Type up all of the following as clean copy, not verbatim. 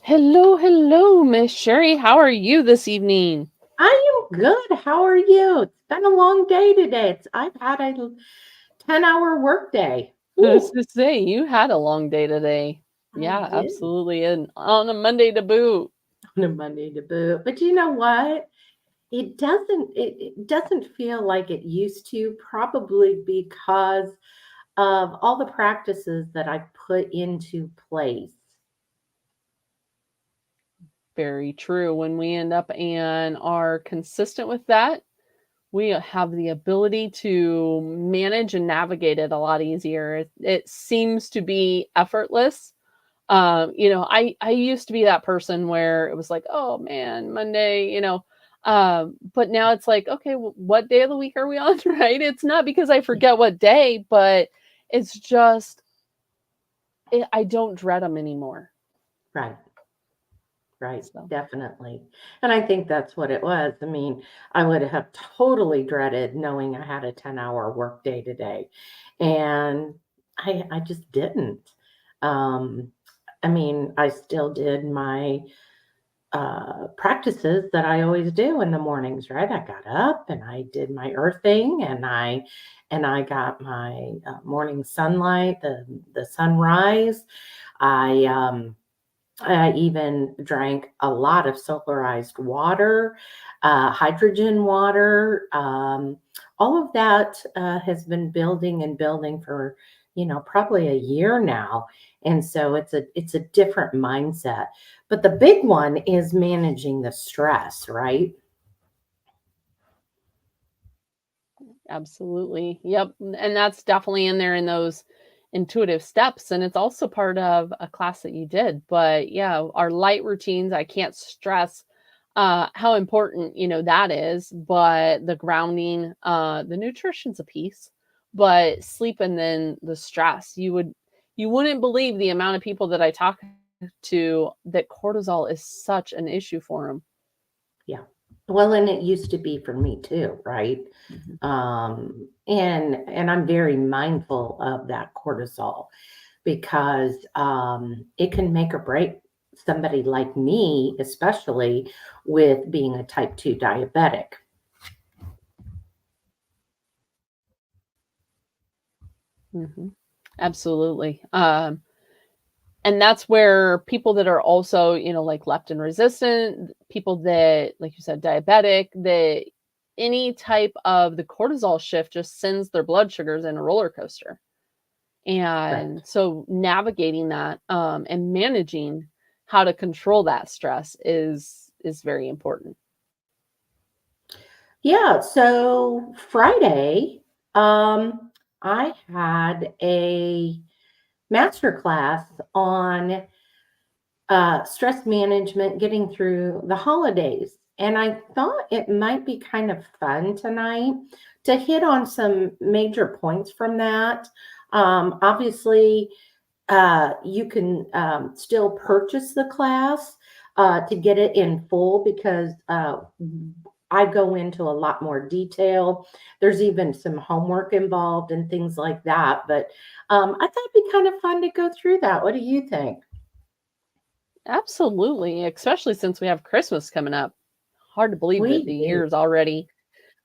Hello, hello, Miss Sherry. How are you this evening? I am good. How are you? It's been a long day today. I've had a 10-hour workday. I was Ooh, to say you had a long day today. I Yeah, did absolutely. And on a Monday to boot. on a Monday to boot. But you know what? It doesn't feel like it used to, probably because of all the practices that I put into place. Very true. When we end up and are consistent with that, we have the ability to manage and navigate it a lot easier. It seems to be effortless. I used to be that person where it was like, oh man, Monday, but now it's like, okay, what day of the week are we on? Right? It's not because I forget what day, but it's just I don't dread them anymore. Right, right, So definitely. And I think that's what it was. I mean, I would have totally dreaded knowing I had a 10-hour workday today. And I just didn't. Um, I mean, I still did my practices that I always do in the mornings, right? I got up and I did my earthing, and I got my morning sunlight, the sunrise. I I even drank a lot of solarized water, hydrogen water. All of that has been building and building for probably a year now, and so it's a different mindset. But the big one is managing the stress, right? absolutely. Yep. And that's definitely in there in those intuitive steps. And it's also part of a class that you did. But yeah, our light routines, I can't stress how important, that is. But the grounding, the nutrition's a piece, but sleep and then the stress. You wouldn't believe the amount of people that I talk to that cortisol is such an issue for them. Yeah. Well, and it used to be for me too, right? And I'm very mindful of that cortisol because it can make or break somebody like me, especially with being a type 2 diabetic. Hmm. Absolutely. And that's where people that are also, like leptin resistant, people that, like you said, diabetic, that any type of the cortisol shift just sends their blood sugars in a roller coaster. And Correct. so navigating that and managing how to control that stress is very important. Yeah. So Friday, I had a master class on stress management, getting through the holidays. And I thought it might be kind of fun tonight to hit on some major points from that. Obviously, you can still purchase the class to get it in full because I go into a lot more detail. There's even some homework involved and things like that. But I thought it'd be kind of fun to go through that. What do you think? Absolutely, especially since we have Christmas coming up. Hard to believe that We the do. year's already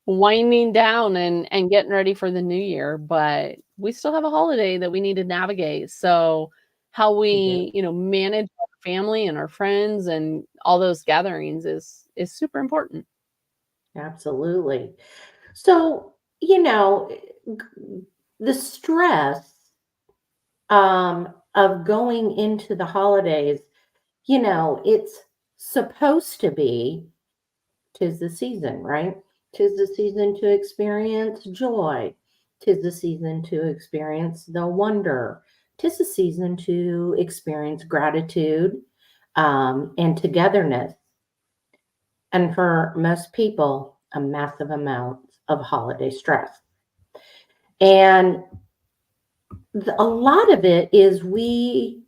winding down and getting ready for the new year, but we still have a holiday that we need to navigate. So how We do. we, manage our family and our friends and all those gatherings is super important. Absolutely. So, you know, the stress of going into the holidays, it's supposed to be, 'tis the season, right? 'Tis the season to experience joy. 'Tis the season to experience the wonder. 'Tis the season to experience gratitude and togetherness. And for most people, a massive amount of holiday stress. And a lot of it is we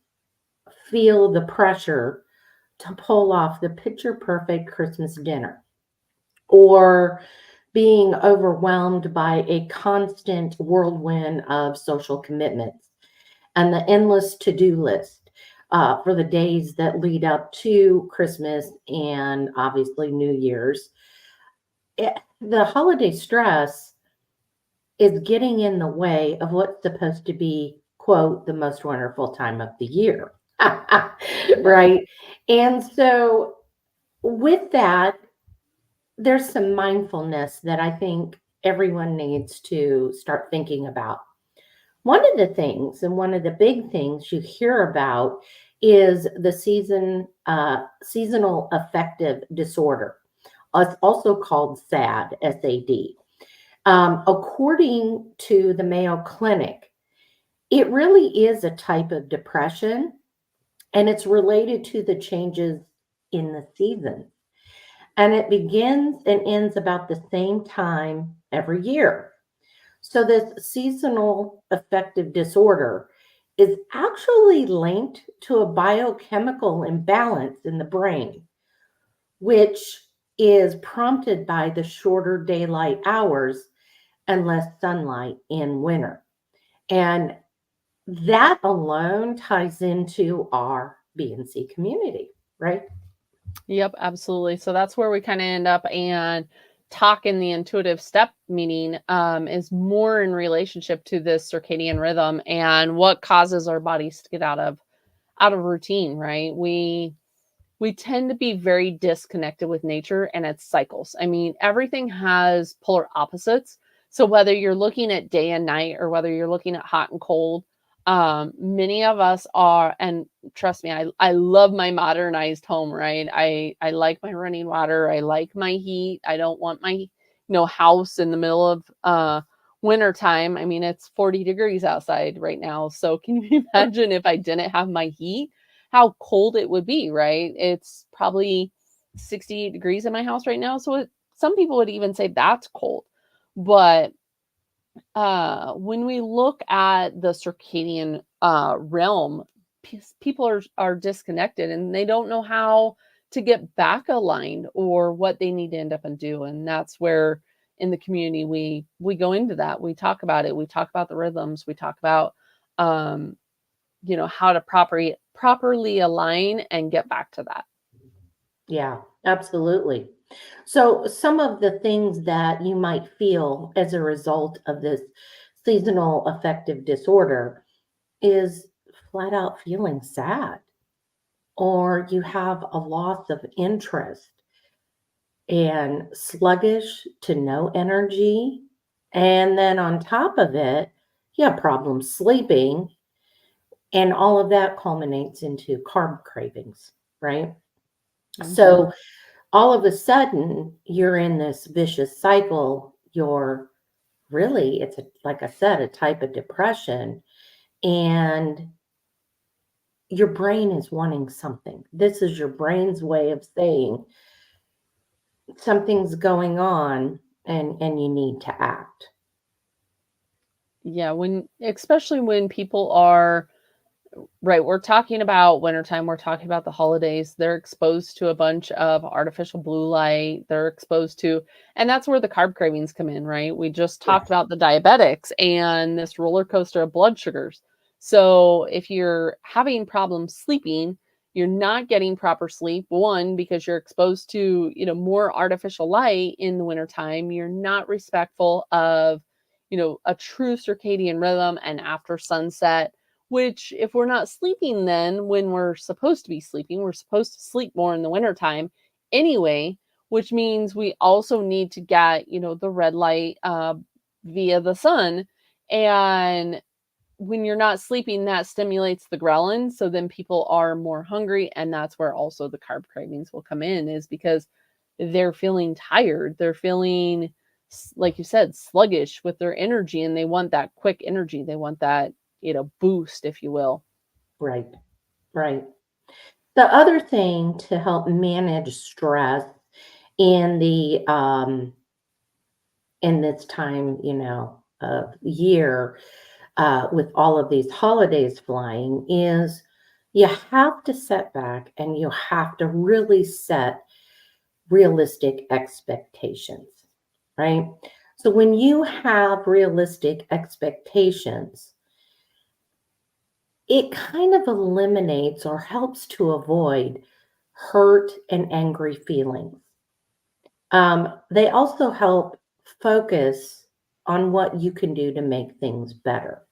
feel the pressure to pull off the picture perfect Christmas dinner or being overwhelmed by a constant whirlwind of social commitments and the endless to do list. for the days that lead up to Christmas and obviously New Year's. The holiday stress is getting in the way of what's supposed to be, quote, the most wonderful time of the year. Yep. Right. And so, with that, there's some mindfulness that I think everyone needs to start thinking about. One of the things, and one of the big things you hear about, is the seasonal affective disorder. It's also called SAD, SAD. According to the Mayo Clinic, it really is a type of depression, and it's related to the changes in the season. And it begins and ends about the same time every year. So, this seasonal affective disorder is actually linked to a biochemical imbalance in the brain, which is prompted by the shorter daylight hours and less sunlight in winter. And that alone ties into our BNC community, right? Yep, absolutely. So that's where we kind of end up, and talk in the intuitive step meeting is more in relationship to this circadian rhythm and what causes our bodies to get out of routine, right? We tend to be very disconnected with nature and its cycles. I mean, everything has polar opposites. So whether you're looking at day and night, or whether you're looking at hot and cold, many of us are, and trust me, I love my modernized home, right? I like my running water. I like my heat. I don't want my, house in the middle of winter time. I mean, it's 40 degrees outside right now. So can you imagine if I didn't have my heat? How cold it would be, right? It's probably 68 degrees in my house right now. So some people would even say that's cold. But when we look at the circadian realm, people are disconnected, and they don't know how to get back aligned or what they need to end up and do. And that's where in the community we go into that. We talk about it. We talk about the rhythms. We talk about um, how to properly align and get back to that. Yeah, absolutely. So, some of the things that you might feel as a result of this seasonal affective disorder is flat out feeling sad, or you have a loss of interest and sluggish to no energy. And then on top of it, you have problems sleeping, and all of that culminates into carb cravings, right? Mhm. So, all of a sudden, you're in this vicious cycle. You're really, it's a, like I said, a type of depression, and your brain is wanting something. This is your brain's way of saying something's going on, and you need to act. Yeah, when especially when people are right, we're talking about wintertime, we're talking about the holidays. They're exposed to a bunch of artificial blue light. They're exposed to, and that's where the carb cravings come in, right? We just talked Yes. about the diabetics and this roller coaster of blood sugars. So if you're having problems sleeping, you're not getting proper sleep. One, because you're exposed to, more artificial light in the wintertime. You're not respectful of, a true circadian rhythm and after sunset, which if we're not sleeping then when we're supposed to be sleeping, we're supposed to sleep more in the wintertime anyway, which means we also need to get, the red light via the sun. And when you're not sleeping, that stimulates the ghrelin. So then people are more hungry. And that's where also the carb cravings will come in, is because they're feeling tired. They're feeling, like you said, sluggish with their energy, and they want that quick energy. They want that, boost, if you will. Right, right. The other thing to help manage stress in the in this time, of year, with all of these holidays flying, is you have to set back and you have to really set realistic expectations, right? So when you have realistic expectations, it kind of eliminates or helps to avoid hurt and angry feelings. They also help focus on what you can do to make things better.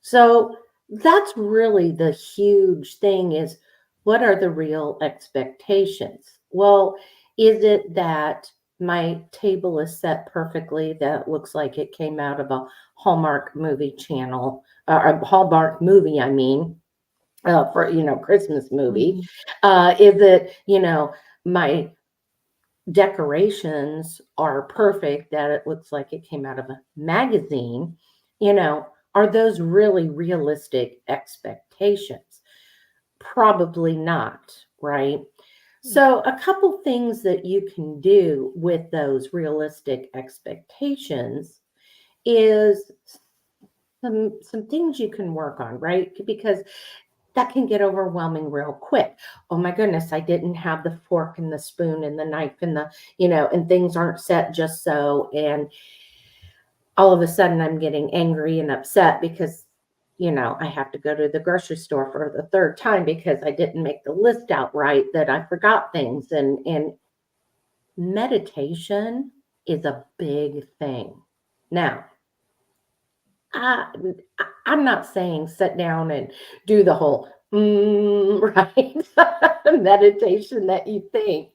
So that's really the huge thing is what are the real expectations? Well, is it that my table is set perfectly that looks like it came out of a Hallmark movie channel, or a Hallmark movie, I mean, for, Christmas movie? Mhm. Is it, my decorations are perfect that it looks like it came out of a magazine, you know, are those really realistic expectations? Probably not, right? So, a couple things that you can do with those realistic expectations is some things you can work on, right? Because that can get overwhelming real quick. Oh my goodness, I didn't have the fork and the spoon and the knife and and things aren't set just so. And all of a sudden I'm getting angry and upset because, I have to go to the grocery store for the third time because I didn't make the list out right, that I forgot things. And meditation is a big thing. Now, I I'm not saying sit down and do the whole right meditation that you think.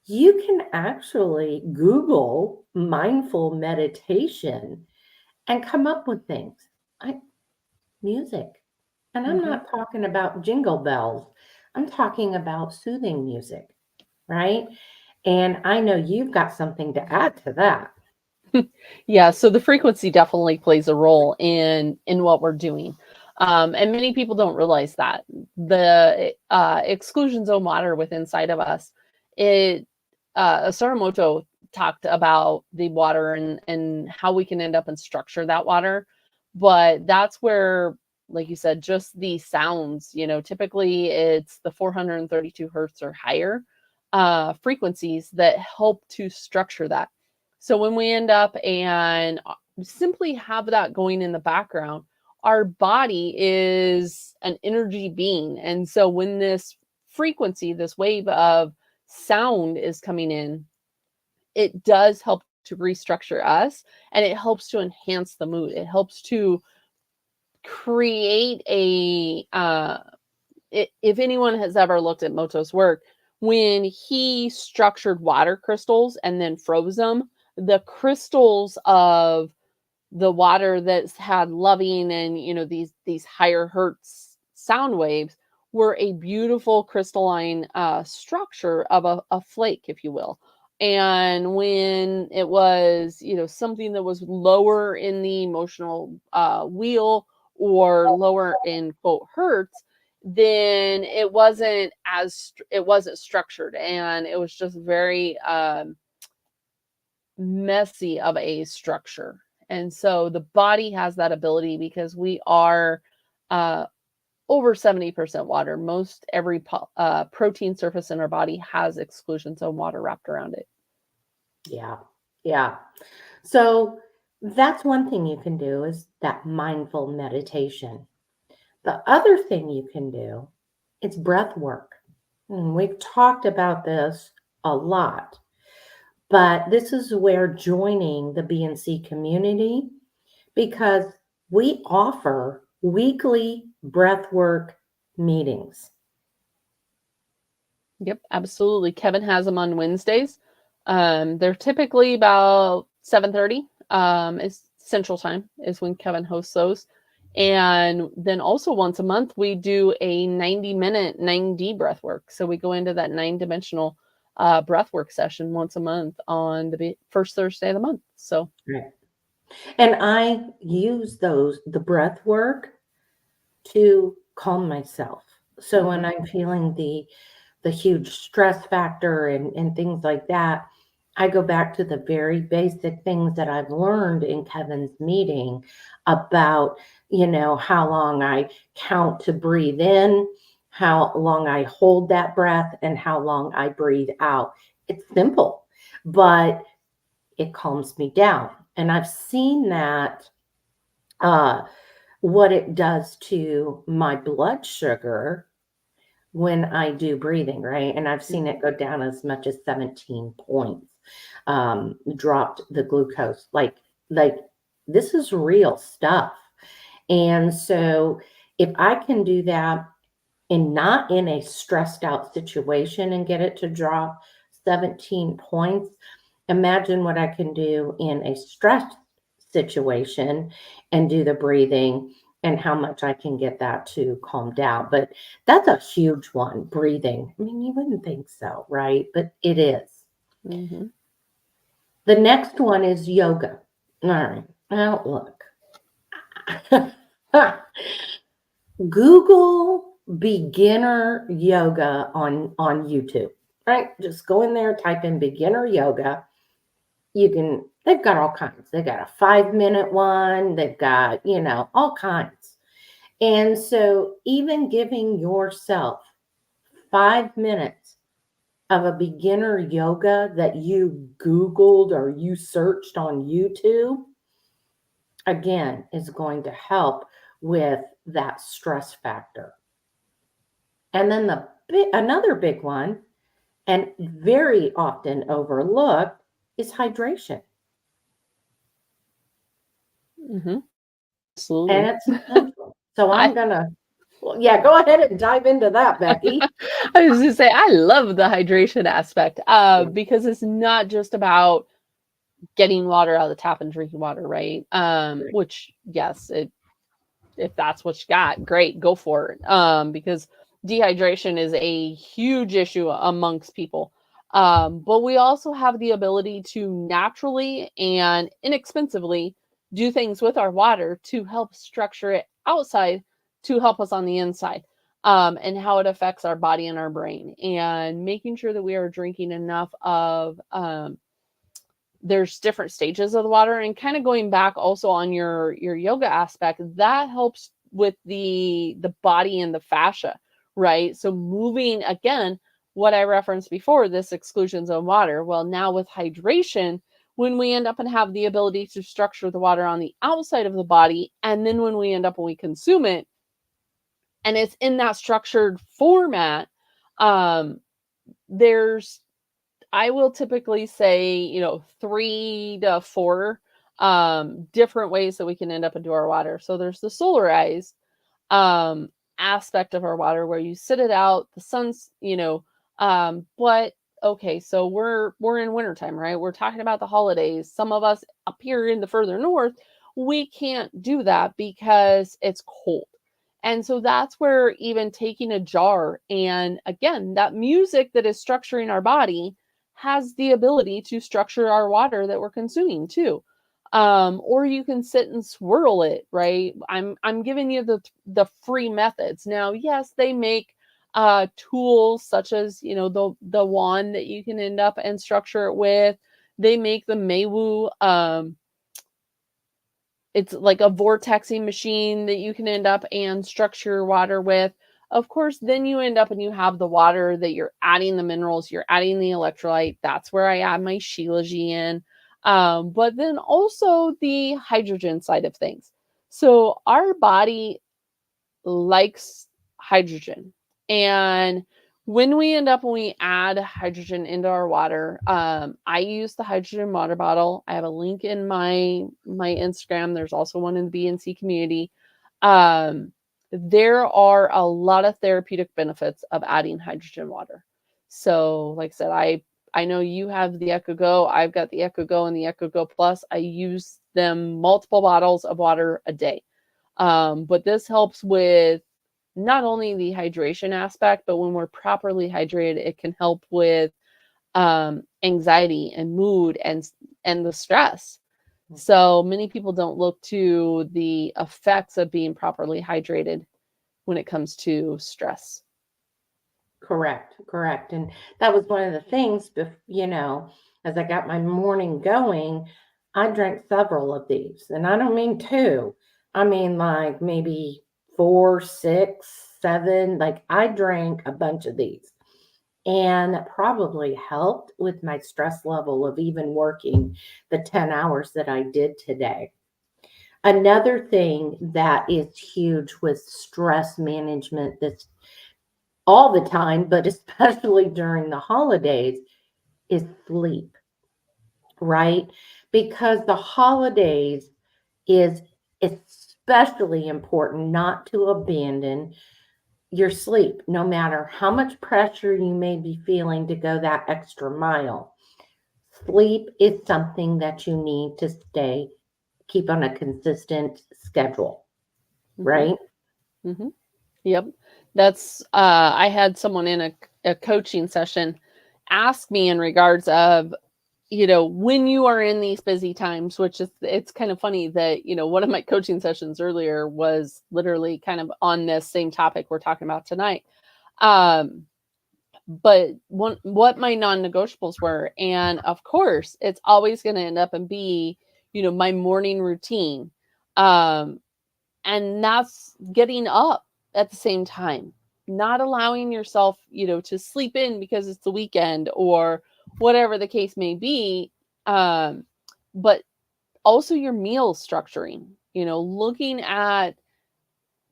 You can actually Google mindful meditation and come up with things like music. And I'm Mhm. not talking about jingle bells. I'm talking about soothing music, right? And I know you've got something to add to that. Yeah, so the frequency definitely plays a role in what we're doing. And many people don't realize that the exclusion zone water within inside of us, it Soromoto talked about the water and how we can end up and structure that water, but that's where, like you said, just the sounds. Typically it's the 432 hertz or higher frequencies that help to structure that. So when we end up and simply have that going in the background, our body is an energy being. And so when this frequency, this wave of sound is coming in, it does help to restructure us and it helps to enhance the mood. It helps to create if anyone has ever looked at Moto's work, when he structured water crystals and then froze them, the crystals of the water that's had loving and these higher hertz sound waves were a beautiful crystalline structure of a flake, if you will. And when it was something that was lower in the emotional wheel or lower in quote hertz, then it wasn't structured and it was just very messy of a structure. And so the body has that ability because we are uh, over 70% water. Most every protein surface in our body has exclusion zone water wrapped around it. Yeah. Yeah. So that's one thing you can do is that mindful meditation. The other thing you can do is breath work. And we've talked about this a lot, but this is where joining the BNC community because we offer weekly breath work meetings. Yep, absolutely. Kevin has them on Wednesdays. They're typically about 7:30 is Central Time is when Kevin hosts those. And then also once a month we do a 90-minute 9D breath work. So we go into that nine-dimensional breath work session once a month on the first Thursday of the month. So Right. And I use the breath work to calm myself. So when mhm. I'm feeling the huge stress factor and things like that, I go back to the very basic things that I've learned in Kevin's meeting about, how long I count to breathe in, how long I hold that breath, and how long I breathe out. It's simple, but it calms me down. And I've seen that uh, what it does to my blood sugar when I do breathing, right? And I've seen Mhm. it go down as much as 17 points, dropped the glucose. Like this is real stuff. And so if I can do that and not in a stressed out situation and get it to drop 17 points, imagine what I can do in a stressed situation and do the breathing and how much I can get that to calm down. But that's a huge one, breathing. I mean, you wouldn't think so, right? But it is. Mhm. The next one is yoga. All right. Now, look. Google beginner yoga on YouTube. Right? Just go in there, type in beginner yoga. You can, they've got all kinds. They've got a 5 minute one, they've got, all kinds. And so, even giving yourself 5 minutes of a beginner yoga that you Googled or you searched on YouTube, again, is going to help with that stress factor. And then another big one, and very often overlooked, is hydration. Mhm. And Absolutely. it's essential. So I I'm gonna, well, yeah, go ahead and dive into that, Becky. I was gonna say I love the hydration aspect, because it's not just about getting water out of the tap and drinking water, right? Which yes, if that's what you got, great, go for it. Because dehydration is a huge issue amongst people. But we also have the ability to naturally and inexpensively do things with our water to help structure it outside to help us on the inside. And how it affects our body and our brain, and making sure that we are drinking enough of there's different stages of the water, and kind of going back also on your yoga aspect, that helps with the body and the fascia, right? So moving again, what I referenced before, this exclusion zone water, well, now with hydration, when we end up and have the ability to structure the water on the outside of the body, and then when we end up and we consume it and it's in that structured format, um there's I will typically say, 3 to 4 different ways that we can end up into our water. So there's the solarized um aspect of our water where you sit it out, the sun's, but okay, so we're in wintertime, right? We're talking about the holidays. Some of us up here in the further north, we can't do that because it's cold. And so that's where even taking a jar, and again, that music that is structuring our body has the ability to structure our water that we're consuming too. Or you can sit and swirl it, right? I'm giving you the free methods. Now, yes, they make tools such as, the wand that you can end up and structure it with. They make the Maywu, it's like a vortexing machine that you can end up and structure your water with. Of course, then you end up and you have the water that you're adding the minerals, you're adding the electrolyte. That's where I add my Shilajit in. But then also the hydrogen side of things. So our body likes hydrogen. And when we end up and we add hydrogen into our water, I use the hydrogen water bottle. I have a link in my Instagram. There's also one in the BNC community. Um, there are a lot of therapeutic benefits of adding hydrogen water. So, like I said, I know you have the Echo Go. I've got the Echo Go and the Echo Go Plus. I use them multiple bottles of water a day. But this helps with not only the hydration aspect, but when we're properly hydrated, it can help with anxiety and mood and the stress. So many people don't look to the effects of being properly hydrated when it comes to stress. Correct, correct. And that was one of the things, as I got my morning going, I drank several of these. And I don't mean two, I mean like maybe four, six, seven. Like I drank a bunch of these. And that probably helped with my stress level of even working the 10 hours that I did today. Another thing that is huge with stress management that's all the time, but especially during the holidays, is sleep, right? Because the holidays is especially important not to abandon your sleep, no matter how much pressure you may be feeling to go that extra mile. Sleep is something that you need to keep on a consistent schedule, Mhm. right? Mhm. Yep. That's I had someone in a coaching session ask me in regards of, when you are in these busy times, which is, it's kind of funny that, one of my coaching sessions earlier was literally kind of on this same topic we're talking about tonight. Um but what my non-negotiables were, and of course it's always going to end up and be, my morning routine. Um and that's getting up at the same time, not allowing yourself, to sleep in because it's the weekend or whatever the case may be. Um but also your meal structuring, looking at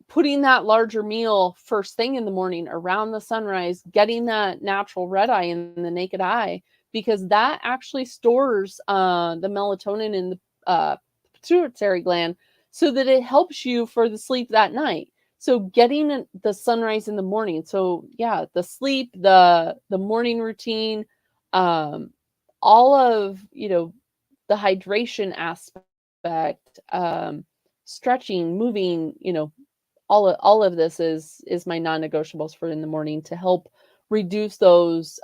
putting that larger meal first thing in the morning around the sunrise, getting that natural red eye in the naked eye, because that actually stores the melatonin in the pituitary gland so that it helps you for the sleep that night. So getting the sunrise in the morning. So yeah, the sleep, the morning routine, um, all of, the hydration aspect, stretching, moving, all of this is my non-negotiables for in the morning to help reduce those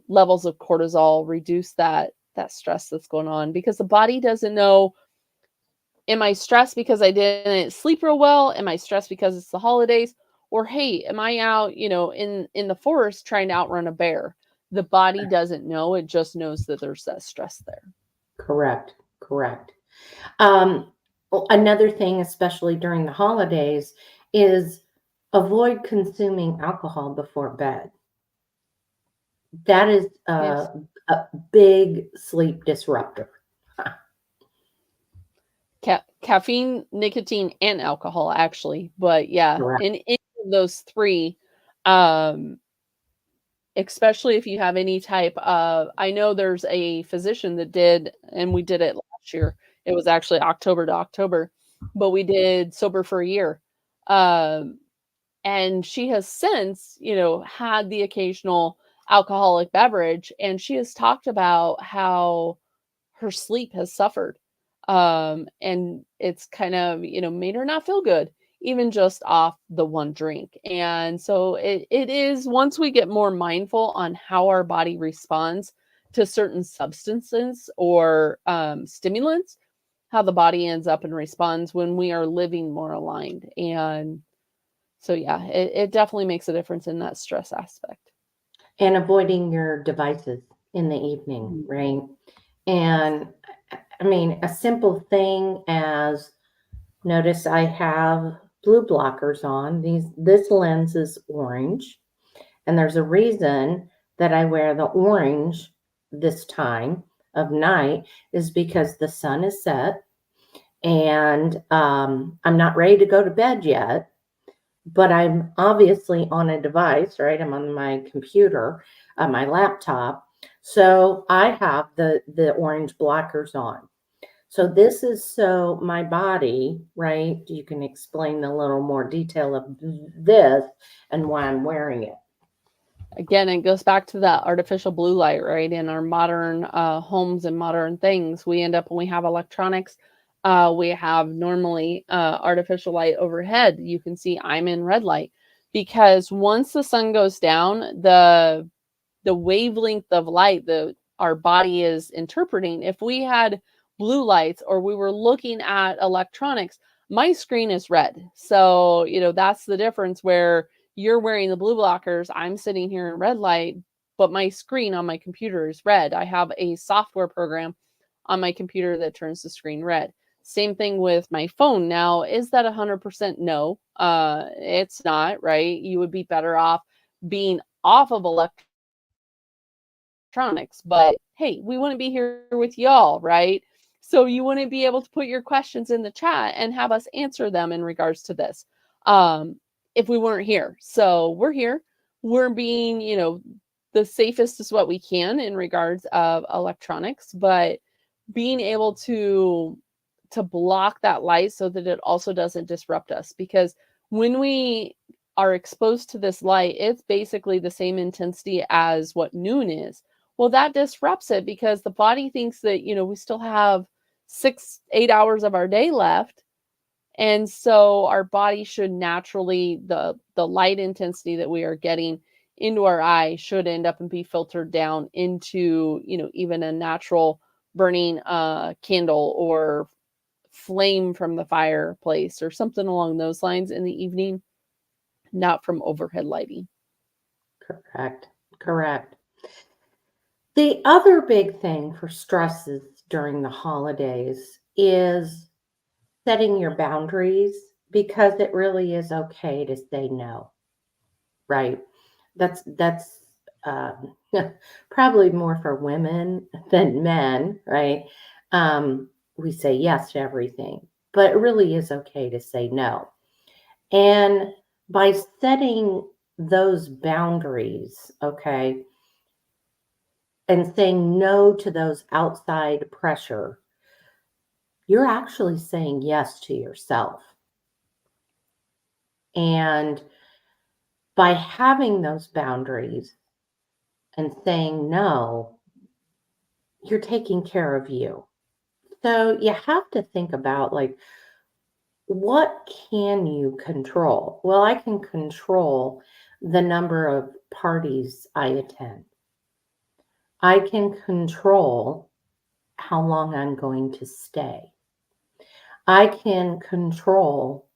levels of cortisol, reduce that stress that's going on, because the body doesn't know, am I stressed because I didn't sleep real well, am I stressed because it's the holidays, or hey, am I out, in the forest trying to outrun a bear? The body doesn't know, it just knows that there's that stress there. Correct. Correct. Um, Another thing, especially during the holidays, is avoid consuming alcohol before bed. That is Yes. a big sleep disruptor. Caffeine, nicotine, and alcohol, actually. But yeah, Correct. in any of those three, um, especially if you have any type of, I know there's a physician that did, and we did it last year. It was actually October to October, but we did sober for a year. Um, and she has since, had the occasional alcoholic beverage, and she has talked about how her sleep has suffered. And it's kind of, made her not feel good, even just off the one drink. And so it is, once we get more mindful on how our body responds to certain substances or stimulants, how the body ends up and responds when we are living more aligned. And so, yeah, it definitely makes a difference in that stress aspect. And avoiding your devices in the evening, Mm. right? Yes. And I mean, a simple thing as notice I have blue blockers on. This lens is orange, and there's a reason that I wear the orange this time of night is because the sun is set and I'm not ready to go to bed yet, but I'm obviously on a device, right? I'm on my computer, my laptop. So I have the orange blockers on. So this is so my body, right? You can explain a little more detail of this and why I'm wearing it. Again, it goes back to that artificial blue light, right? In our modern homes and modern things, we end up when we have electronics, we have normally artificial light overhead. You can see I'm in red light because once the sun goes down, the wavelength of light that our body is interpreting, if we had blue lights or we were looking at electronics, my screen is red. So, that's the difference where you're wearing the blue blockers, I'm sitting here in red light, but my screen on my computer is red. I have a software program on my computer that turns the screen red. Same thing with my phone. Now, is that 100%? No, it's not, right? You would be better off being off of electronics, but hey, we want to be here with y'all, right? So you wouldn't be able to put your questions in the chat and have us answer them in regards to this um, if we weren't here. So we're here. We're being, the safest is what we can in regards of electronics, but being able to block that light so that it also doesn't disrupt us, because when we are exposed to this light, it's basically the same intensity as what noon is. Well, that disrupts it because the body thinks that, we still have 6-8 hours of our day left. And so our body should naturally, the light intensity that we are getting into our eye should end up and be filtered down into, even a natural burning candle or flame from the fireplace or something along those lines in the evening, not from overhead lighting. Correct. Correct. The other big thing for stresses during the holidays is setting your boundaries, because it really is okay to say no, right? That's um, probably more for women than men, right? We say yes to everything, but it really is okay to say no. And by setting those boundaries, okay, and saying no to those outside pressure, you're actually saying yes to yourself. And by having those boundaries and saying no, you're taking care of you. So you have to think about, like, what can you control? Well, I can control the number of parties I attend. I can control how long I'm going to stay. I can control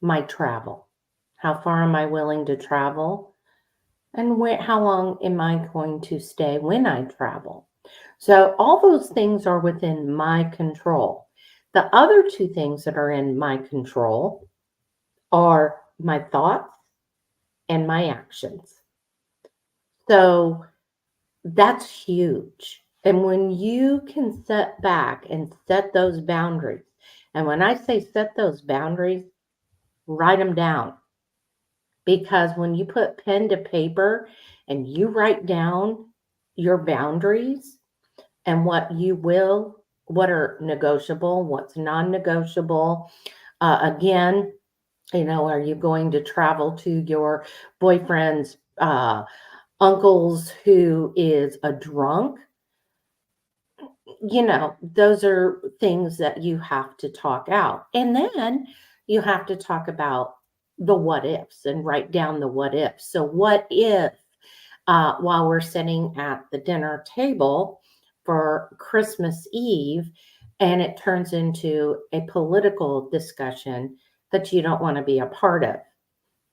my travel. How far am I willing to travel? And how long am I going to stay when I travel? So, all those things are within my control. The other two things that are in my control are my thoughts and my actions. So, that's huge. And when you can set back and set those boundaries, and when I say set those boundaries, write them down. Because when you put pen to paper and you write down your boundaries and what are negotiable, what's non negotiable, again, are you going to travel to your boyfriend's uncle's who is a drunk? Those are things that you have to talk out. And then you have to talk about the what ifs and write down the what ifs. So, what if, while we're sitting at the dinner table for Christmas Eve, and it turns into a political discussion that you don't want to be a part of,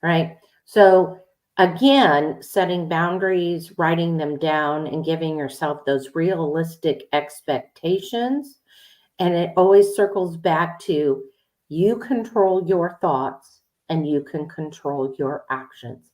right? So, again, setting boundaries, writing them down, and giving yourself those realistic expectations. And it always circles back to, you control your thoughts and you can control your actions.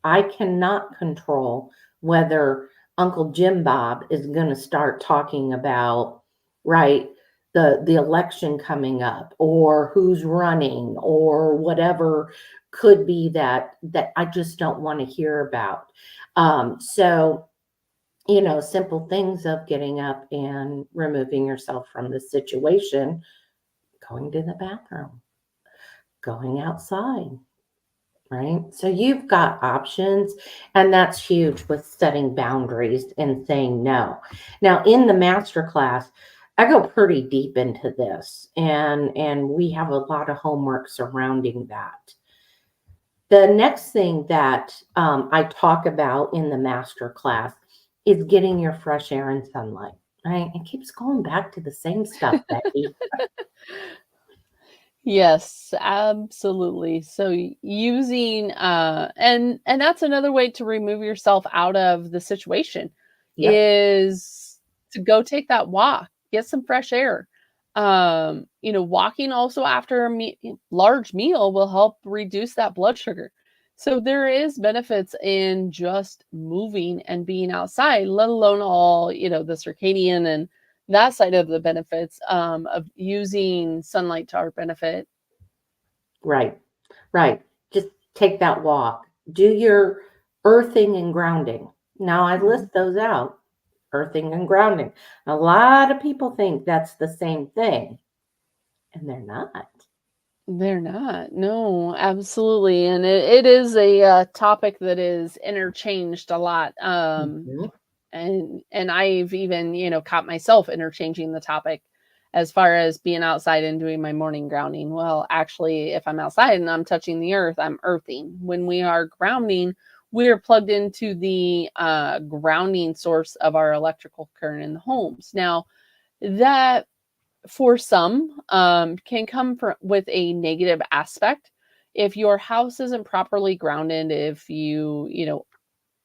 I cannot control whether Uncle Jim Bob is going to start talking about, right, the election coming up, or who's running, or whatever could be that I just don't want to hear about. So, simple things of getting up and removing yourself from the situation, going to the bathroom, going outside, right? So you've got options, and that's huge with setting boundaries and saying no. Now, in the master class, I go pretty deep into this, and we have a lot of homework surrounding that. The next thing that I talk about in the master class is getting your fresh air and sunlight. Right? It keeps going back to the same stuff, Becky. Yes, absolutely. So using and that's another way to remove yourself out of the situation Yep. is to go take that walk, get some fresh air. Walking also after a large meal will help reduce that blood sugar. So there is benefits in just moving and being outside, let alone all, the circadian and that side of the benefits of using sunlight to our benefit. Right. Right. Just take that walk. Do your earthing and grounding. Now I Mhm. list those out. Earthing and grounding. A lot of people think that's the same thing, and they're not. They're not. No, absolutely. And it is a topic that is interchanged a lot. Mhm. And I've even, caught myself interchanging the topic as far as being outside and doing my morning grounding. Well, actually, if I'm outside and I'm touching the earth, I'm earthing. When we are grounding, we are plugged into the grounding source of our electrical current in the homes. Now, that for some can come with a negative aspect. If your house isn't properly grounded, if you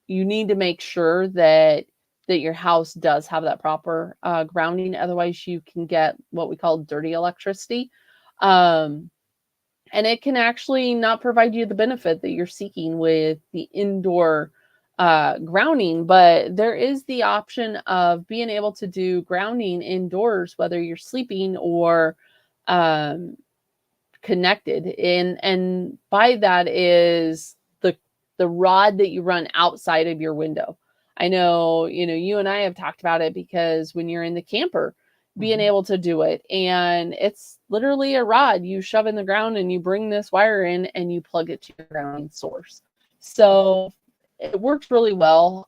need to make sure that your house does have that proper grounding. Otherwise, you can get what we call dirty electricity, um, and it can actually not provide you the benefit that you're seeking with the indoor grounding. But there is the option of being able to do grounding indoors, whether you're sleeping or um, connected. And by that is the rod that you run outside of your window. I know, you and I have talked about it because when you're in the camper, being Mhm. able to do it, and it's literally a rod you shove in the ground and you bring this wire in and you plug it to your grounding source. So it works really well,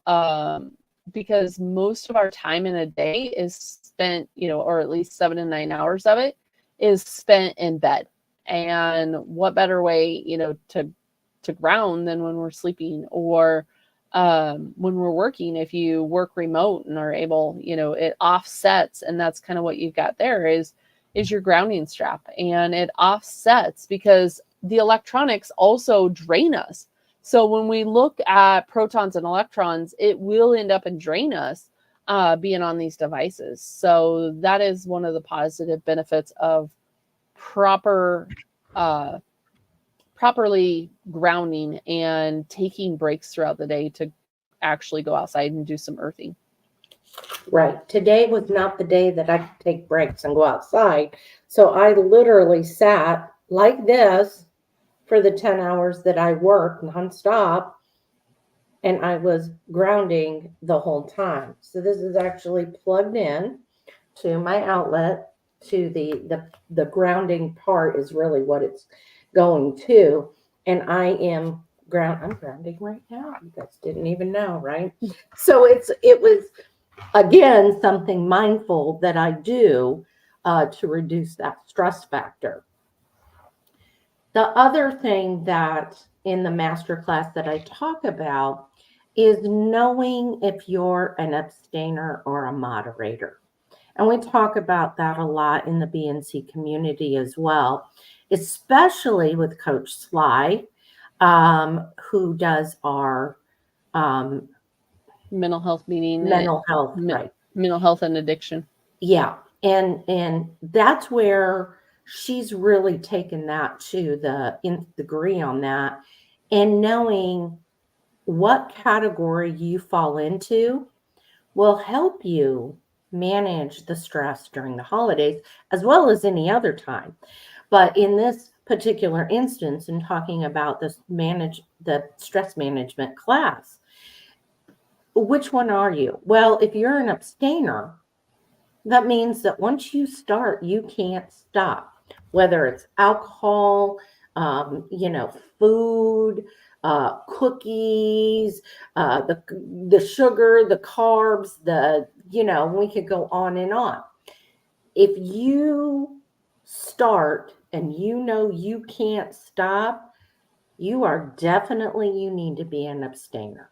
because most of our time in a day is spent, or at least 7 to 9 hours of it is spent in bed. And what better way, to ground than when we're sleeping or when we're working. If you work remote and are able, it offsets, and that's kind of what you've got there is your grounding strap, and it offsets because the electronics also drain us. So when we look at protons and electrons, it will end up and drain us being on these devices. So that is one of the positive benefits of proper uh, properly grounding and taking breaks throughout the day to actually go outside and do some earthing. Right. Today was not the day that I could take breaks and go outside. So I literally sat like this for the 10 hours that I worked nonstop, and I was grounding the whole time. So this is actually plugged in to my outlet to the grounding part is really what it's going to. And I'm grounding right now. You guys didn't even know, right? So it was again something mindful that I do to reduce that stress factor. The other thing that in the master class that I talk about is knowing if you're an abstainer or a moderator. And we talk about that a lot in the BNC community as well, especially with Coach Sly, who does our um, Mental health meeting, mental health, right? mental health and addiction. Yeah, and that's where she's really taken that to the nth degree on that, and knowing what category you fall into will help you manage the stress during the holidays as well as any other time. But in this particular instance, in talking about the stress management class, which one are you? Well, if you're an abstainer, that means that once you start, you can't stop, whether it's alcohol, food, cookies, the sugar, the carbs, we could go on and on. If you start and you know you can't stop, you need to be an abstainer.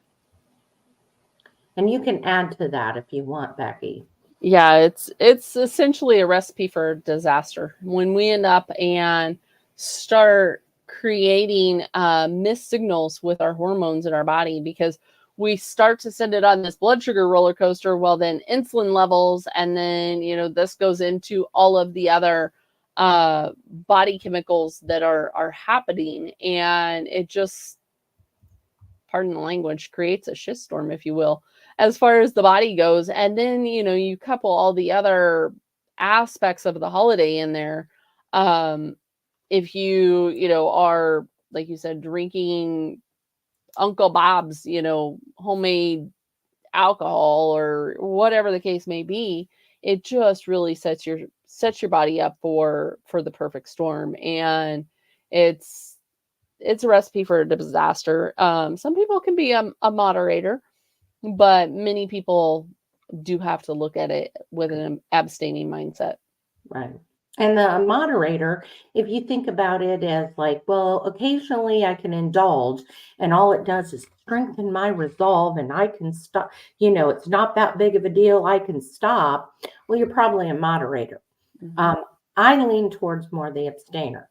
And you can add to that if you want, Becky. Yeah, it's essentially a recipe for disaster when we end up and start creating missed signals with our hormones in our body because we start to send it on this blood sugar roller coaster. Well, then insulin levels, and then this goes into all of the other body chemicals that are happening, and it just pardon the language, creates a shitstorm, if you will, as far as the body goes. And then, you couple all the other aspects of the holiday in there. If you are, like you said, drinking Uncle Bob's, homemade alcohol or whatever the case may be, it just really sets your body up for the perfect storm. And it's it's a recipe for a disaster. Some people can be a moderator, but many people do have to look at it with an abstaining mindset. Right. And the moderator, if you think about it as like, well, occasionally I can indulge, and all it does is strengthen my resolve, and I can stop, it's not that big of a deal. I can stop. Well, you're probably a moderator. Mm-hmm. I lean towards more the abstainer.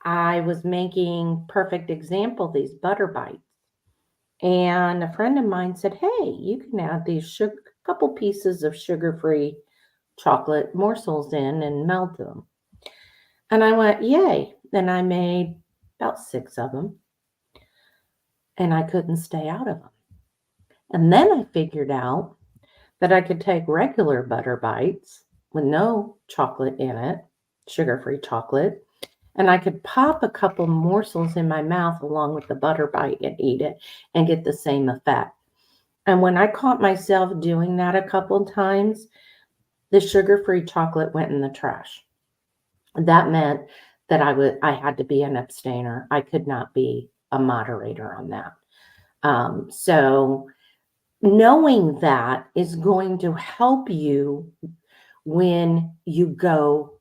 I was making perfect example, these butter bites. And a friend of mine said, hey, you can add these couple pieces of sugar-free chocolate morsels in and melt them. And I went, yay. And I made about 6 of them, and I couldn't stay out of them. And then I figured out that I could take regular butter bites with no chocolate in it, sugar-free chocolate, and I could pop a couple morsels in my mouth along with the butter bite and eat it and get the same effect. And when I caught myself doing that a couple of times, the sugar-free chocolate went in the trash. That meant that I had to be an abstainer. I could not be a moderator on that. So knowing that is going to help you when you go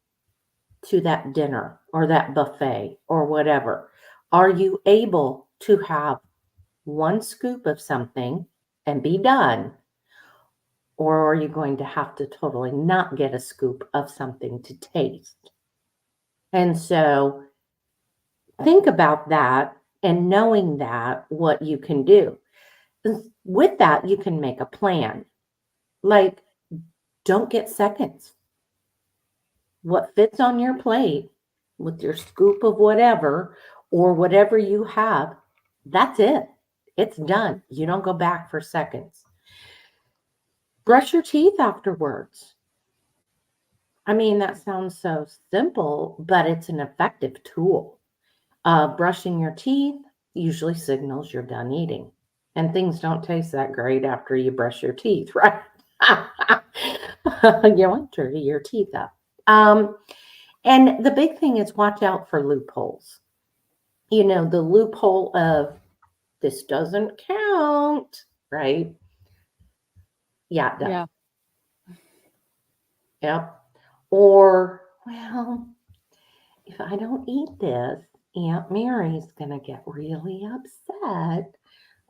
to that dinner or that buffet or whatever. Are you able to have one scoop of something and be done? Or are you going to have to totally not get a scoop of something to taste? And so think about that, and knowing that, what you can do. With that, you can make a plan. Like, don't get seconds. What fits on your plate with your scoop of whatever or whatever you have, that's it. It's done. You don't go back for seconds. Brush your teeth afterwards. I mean, that sounds so simple, but it's an effective tool. Brushing your teeth usually signals you're done eating. And things don't taste that great after you brush your teeth, right? You want to dirty your teeth up. And the big thing is watch out for loopholes. The loophole of this doesn't count, right? Yeah, it does. Yeah. Yep. Or, well, if I don't eat this, Aunt Mary's going to get really upset.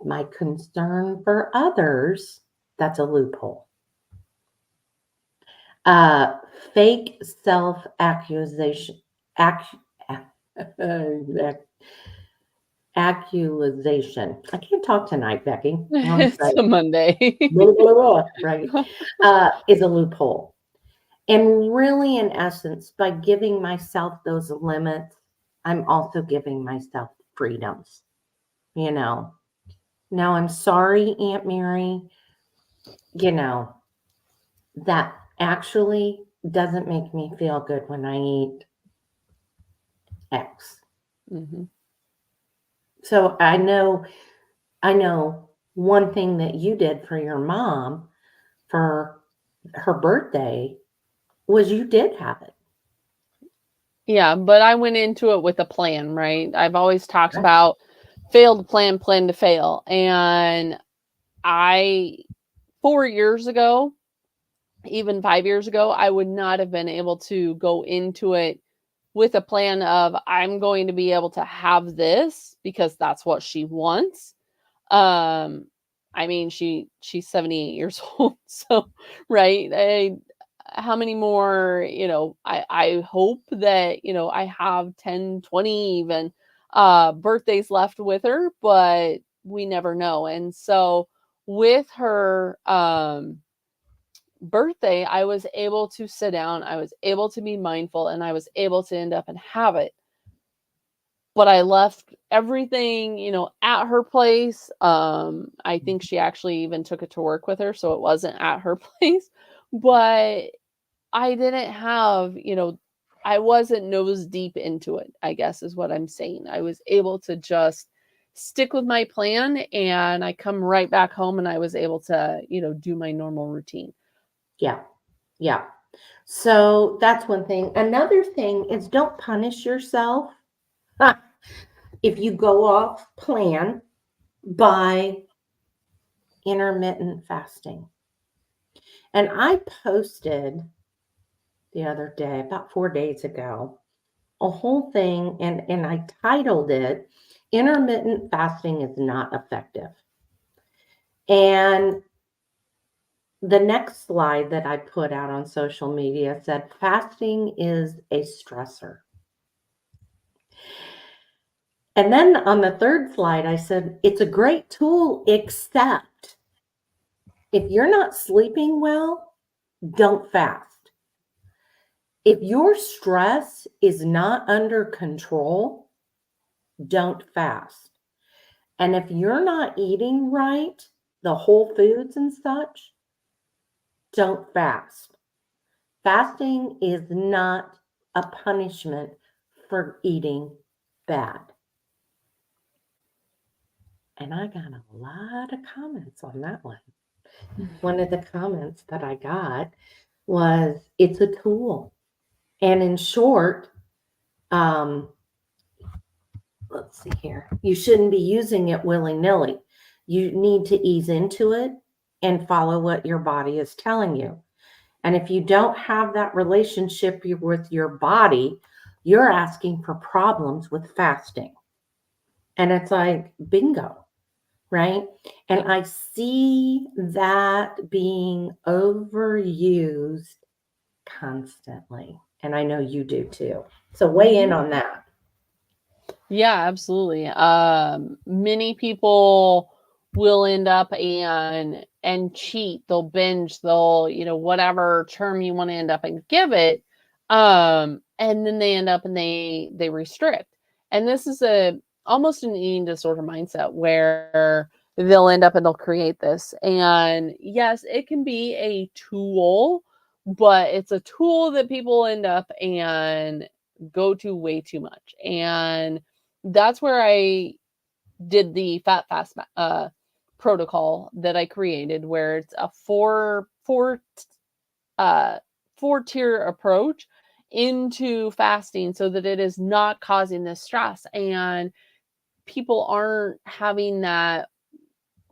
My concern for others, that's a loophole. Fake self-accusation, accusation. I can't talk tonight, Becky. It's a Monday. Blah, blah, blah, right? Is a loophole. And really, in essence, by giving myself those limits, I'm also giving myself freedoms. Now I'm sorry, Aunt Mary, that actually doesn't make me feel good when I eat X. Mm-hmm. So I know one thing that you did for your mom for her birthday was you did have it. Yeah, but I went into it with a plan, right? I've always talked Right. about fail to plan to fail. And 4 years ago, even 5 years ago, I would not have been able to go into it with a plan of I'm going to be able to have this because that's what she wants. Um, I mean, she's 78 years old, so right. How many more, I hope that, I have 10, 20 even birthdays left with her, but we never know. And so with her birthday, I was able to sit down, I was able to be mindful, and I was able to end up and have it. but I left everything, at her place. I think she actually even took it to work with her, so it wasn't at her place. But I didn't have, I wasn't nose deep into it, I guess is what I'm saying. I was able to just stick with my plan, and I come right back home and I was able to, do my normal routine. Yeah. Yeah. So that's one thing. Another thing is don't punish yourself if you go off plan by intermittent fasting. And I posted the other day, about 4 days ago, a whole thing, and I titled it, Intermittent Fasting is Not Effective. And the next slide that I put out on social media said, fasting is a stressor. And then on the third slide, I said, it's a great tool, except if you're not sleeping well, don't fast. If your stress is not under control, don't fast. And if you're not eating right, the whole foods and such, don't fast. Fasting is not a punishment for eating bad. And I got a lot of comments on that one. One of the comments that I got was, it's a tool. And in short, let's see here, you shouldn't be using it willy-nilly. You need to ease into it and follow what your body is telling you. And if you don't have that relationship with your body, you're asking for problems with fasting. And it's like, bingo, right? And I see that being overused constantly. And I know you do too. So weigh in on that. Yeah, absolutely. Many people will end up and cheat. They'll binge. They'll, whatever term you want to end up and give it. And then they end up and they restrict. And this is a almost an eating disorder mindset where they'll end up and they'll create this. And yes, it can be a tool, but it's a tool that people end up and go to way too much. And that's where I did the fat fast protocol that I created, where it's a uh, four tier approach into fasting, so that it is not causing this stress and people aren't having that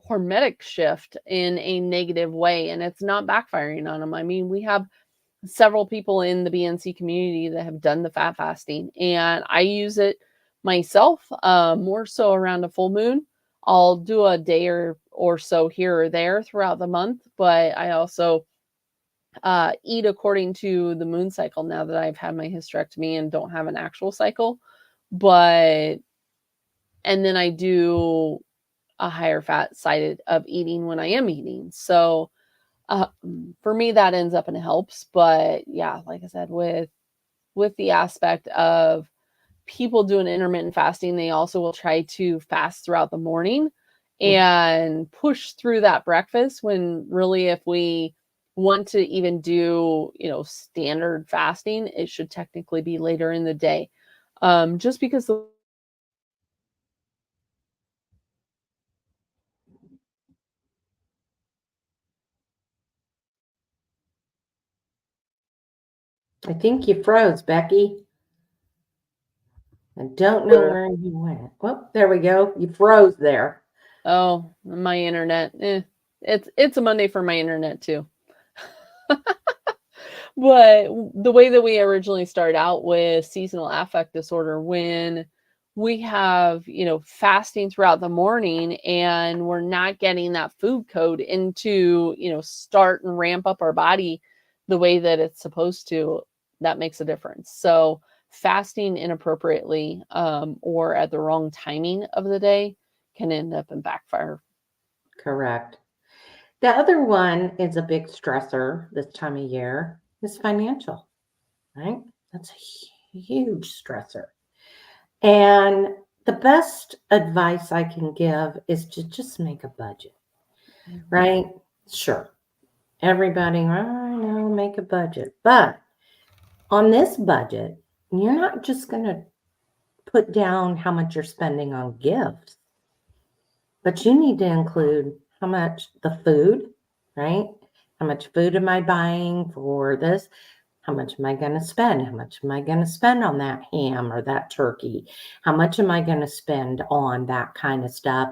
hormetic shift in a negative way, and it's not backfiring on them. I mean, we have several people in the BNC community that have done the fat fasting, and I use it myself, more so around a full moon. I'll do a day or so here or there throughout the month, but I also eat according to the moon cycle now that I've had my hysterectomy and don't have an actual cycle. But and then I do a higher fat side of eating when I am eating. So for me, that ends up and helps. But yeah, like I said, with the aspect of people doing intermittent fasting, they also will try to fast throughout the morning and push through that breakfast, when really, if we want to even do, standard fasting, it should technically be later in the day. Just because the I think you froze, Becky. I don't know where you went. Well, there we go. You froze there. oh, my internet, it's a Monday for my internet too. But the way that we originally started out with seasonal affect disorder, when we have, fasting throughout the morning and we're not getting that food code into, start and ramp up our body the way that it's supposed to, that makes a difference. So fasting inappropriately, or at the wrong timing of the day, can end up in backfire. Correct. The other one is a big stressor this time of year, is financial, right? That's a huge stressor. And the best advice I can give is to just make a budget, Mhm. right? Sure. Everybody, I know, make a budget. But on this budget, you're not just going to put down how much you're spending on gifts, but you need to include how much the food, right? How much food am I buying for this? How much am I going to spend? How much am I going to spend on that ham or that turkey? How much am I going to spend on that kind of stuff?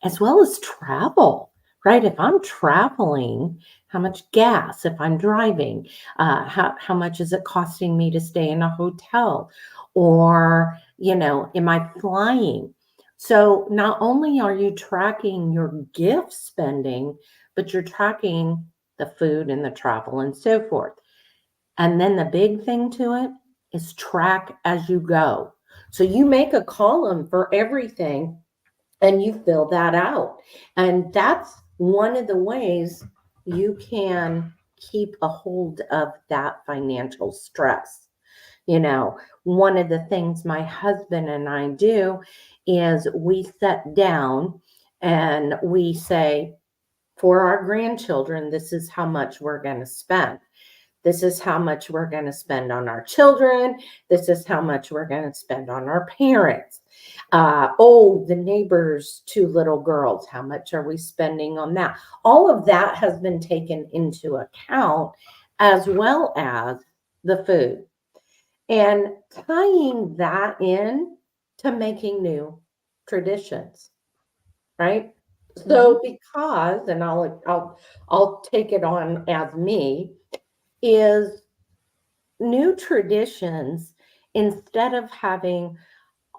As well as travel, right? If I'm traveling, how much gas, if I'm driving, how much is it costing me to stay in a hotel? Or, am I flying? So not only are you tracking your gift spending, but you're tracking the food and the travel and so forth. And then the big thing to it is track as you go. So you make a column for everything and you fill that out. And that's one of the ways you can keep a hold of that financial stress. One of the things my husband and I do is we sit down and we say, for our grandchildren, this is how much we're going to spend. This is how much we're going to spend on our children. This is how much we're going to spend on our parents. The neighbor's two little girls, how much are we spending on that? All of that has been taken into account, as well as the food. And tying that in to making new traditions, right? Mhm. So because, and I'll take it on as me, is new traditions, instead of having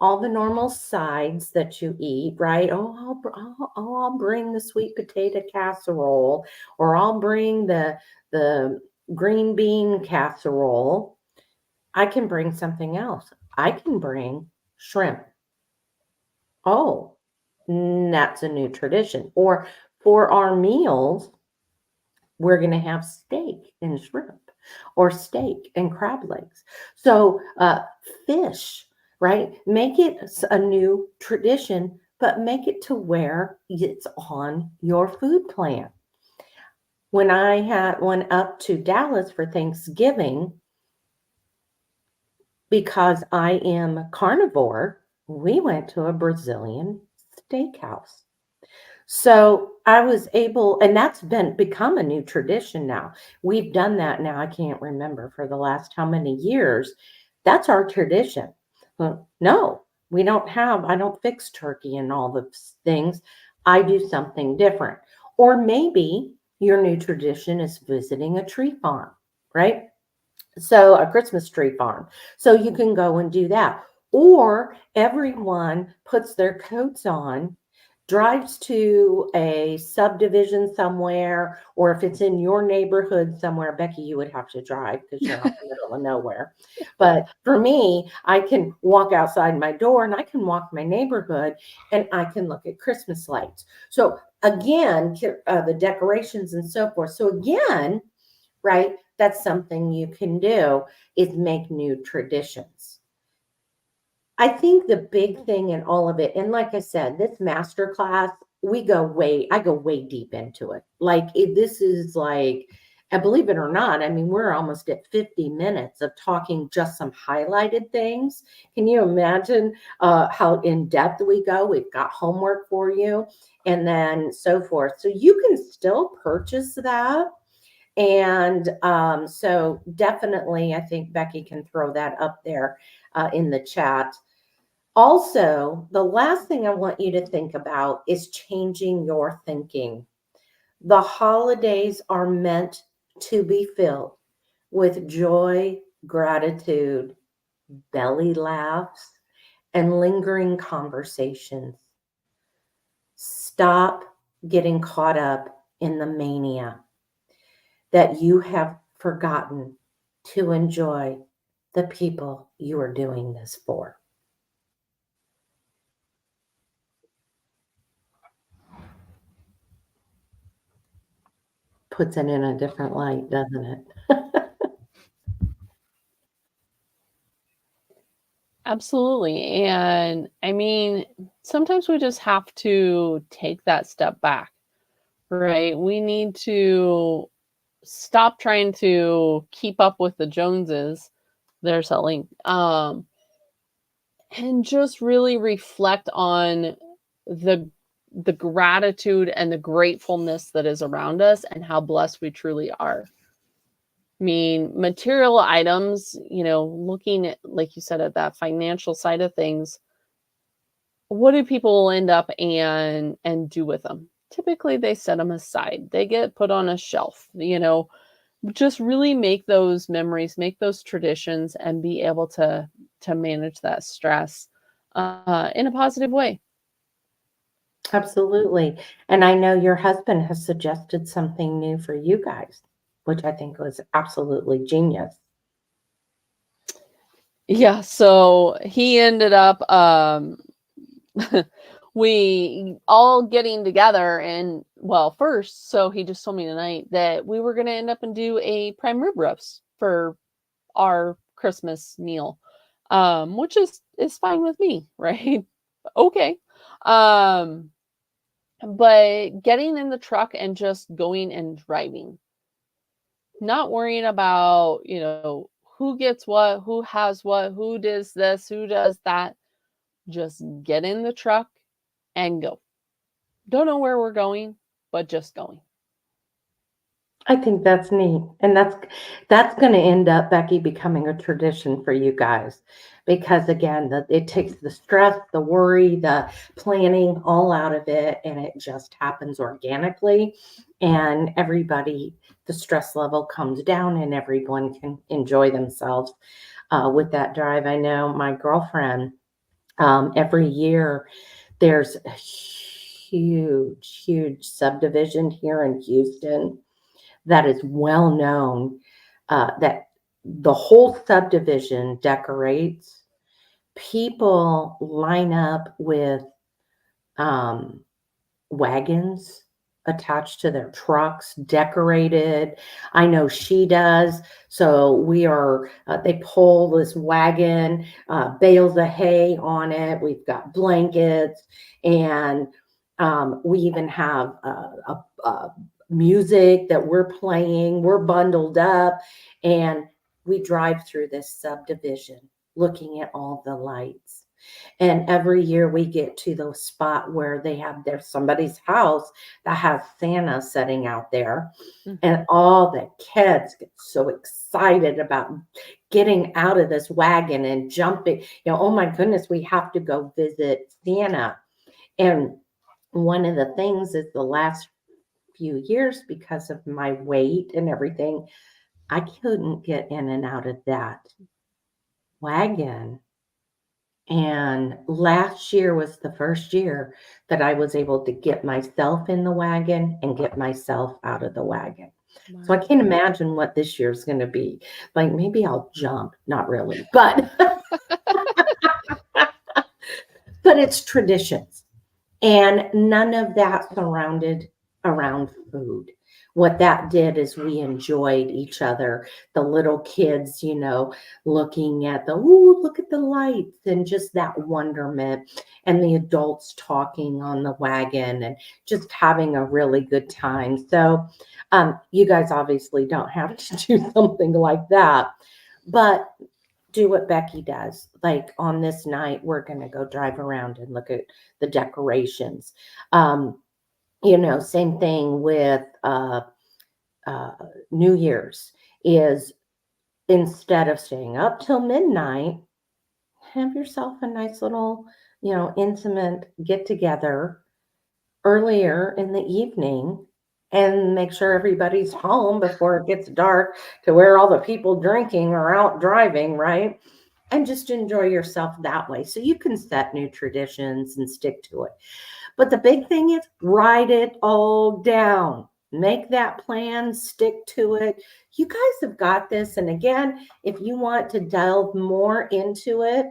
all the normal sides that you eat, right? I'll bring the sweet potato casserole, or I'll bring the green bean casserole. I can bring something else. I can bring shrimp. Oh, that's a new tradition. Or for our meals, we're going to have steak and shrimp, or steak and crab legs. So, fish, right? Make it a new tradition, but make it to where it's on your food plan. When I went up to Dallas for Thanksgiving, because I am carnivore, we went to a Brazilian steakhouse. So I was able, and that's been become a new tradition now. We've done that now. I can't remember for the last how many years. That's our tradition. Well, no, we don't have, I don't fix turkey and all the things. I do something different. Or maybe your new tradition is visiting a tree farm, right? So a Christmas tree farm. So you can go and do that. Or everyone puts their coats on, drives to a subdivision somewhere, or if it's in your neighborhood somewhere, Becky, you would have to drive because you're not in the middle of nowhere. But for me, I can walk outside my door and I can walk my neighborhood and I can look at Christmas lights. So again, the decorations and so forth. So again, right, that's something you can do, is make new traditions. I think the big thing in all of it, and like I said, this master class, I go way deep into it. This is like, and believe it or not, I mean, we're almost at 50 minutes of talking just some highlighted things. Can you imagine how in depth we go? We've got homework for you and then so forth. So you can still purchase that. And so definitely, I think Becky can throw that up there in the chat. Also, the last thing I want you to think about is changing your thinking. The holidays are meant to be filled with joy, gratitude, belly laughs, and lingering conversations. Stop getting caught up in the mania that you have forgotten to enjoy the people you are doing this for. Puts it in a different light, doesn't it? Absolutely. And I mean, sometimes we just have to take that step back, right? We need to stop trying to keep up with the Joneses. There's a link. And just really reflect on the the gratitude and the gratefulness that is around us and how blessed we truly are. I mean, material items, looking at, like you said, at that financial side of things, what do people end up and do with them? Typically, they set them aside. They get put on a shelf, just really make those memories, make those traditions, and be able to manage that stress in a positive way. Absolutely. And I know your husband has suggested something new for you guys, which I think was absolutely genius. Yeah, so he ended up we all getting together, and well, first, so he just told me tonight that we were going to end up and do a prime rib roast for our Christmas meal, which is fine with me, right? Okay. Um, but getting in the truck and just going and driving, not worrying about, who gets what, who does this, who does that. Just get in the truck and go. Don't know where we're going, but just going. I think that's neat. And that's going to end up, Becky, becoming a tradition for you guys. Because again, it takes the stress, the worry, the planning all out of it, and it just happens organically. And everybody, the stress level comes down, and everyone can enjoy themselves with that drive. I know my girlfriend, every year, there's a huge, huge subdivision here in Houston that is well known, that the whole subdivision decorates. People line up with um, wagons attached to their trucks, decorated. I know she does. So they pull this wagon, bales of hay on it. We've got blankets, and we even have music that we're playing. We're bundled up, and we drive through this subdivision looking at all the lights. And every year we get to the spot where there's somebody's house that has Santa sitting out there. Mhm. And all the kids get so excited about getting out of this wagon and jumping. Oh my goodness, we have to go visit Santa. And one of the things is the last few years, because of my weight and everything, I couldn't get in and out of that wagon. And last year was the first year that I was able to get myself in the wagon and get myself out of the wagon. So I Wow. can't imagine what this year's going to be. Like maybe I'll jump, not really, but but it's traditions. And none of that surrounded around food. What that did is we enjoyed each other, the little kids, looking at ooh, look at the lights, and just that wonderment, and the adults talking on the wagon and just having a really good time. So, you guys obviously don't have to do something like that, but do what Becky does. Like on this night, we're going to go drive around and look at the decorations. Um, same thing with uh, New Year's is instead of staying up till midnight, have yourself a nice little, intimate get together earlier in the evening and make sure everybody's home before it gets dark to where all the people drinking are out driving, right? And just enjoy yourself that way. So you can set new traditions and stick to it. But the big thing is write it all down. Make that plan, stick to it. You guys have got this. And again, if you want to delve more into it,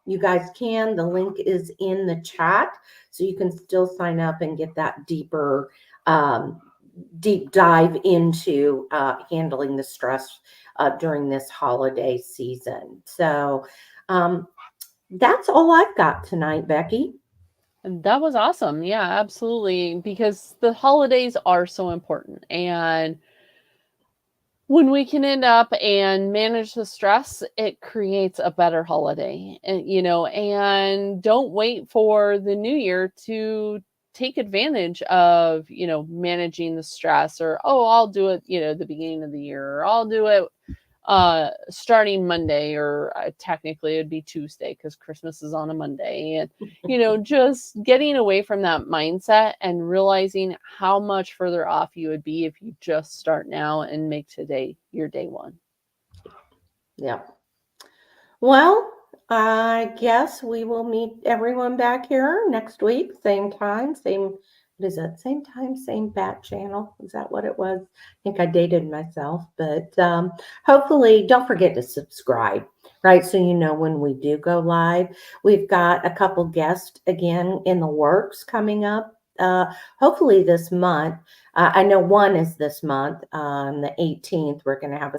you guys can. The link is in the chat. So you can still sign up and get that um, deep dive into handling the stress during this holiday season. So, That's all I've got tonight, Becky. And that was awesome. Yeah, absolutely. Because the holidays are so important. And when we can end up and manage the stress, it creates a better holiday. And don't wait for the new year to take advantage of, managing the stress, or, oh, I'll do it, the beginning of the year, or I'll do it starting Monday, or technically it'd be Tuesday because Christmas is on a Monday. And just getting away from that mindset and realizing how much further off you would be if you just start now and make today your day one. Yeah. Well, I guess we will meet everyone back here next week, same time, same, what is it? Same time, same bat channel. Is that what it was? I think I dated myself, but hopefully don't forget to subscribe, right? So you know when we do go live. We've got a couple guests again in the works coming up. Hopefully this month. I know one is this month, on the 18th. We're going to have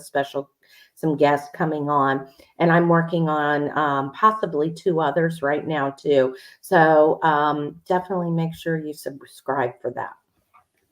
some guests coming on, and I'm working on possibly two others right now too. So definitely make sure you subscribe for that.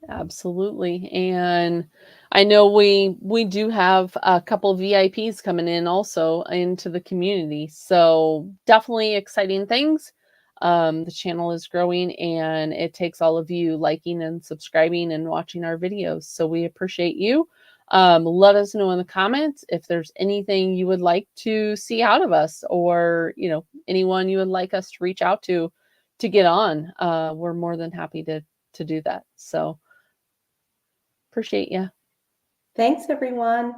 Absolutely. And I know we do have a couple VIPs coming in also into the community. So definitely exciting things. The channel is growing, and it takes all of you liking and subscribing and watching our videos. So we appreciate you. Let us know in the comments if there's anything you would like to see out of us, or anyone you would like us to reach out to get on. We're more than happy to do that. So appreciate you. Thanks, everyone.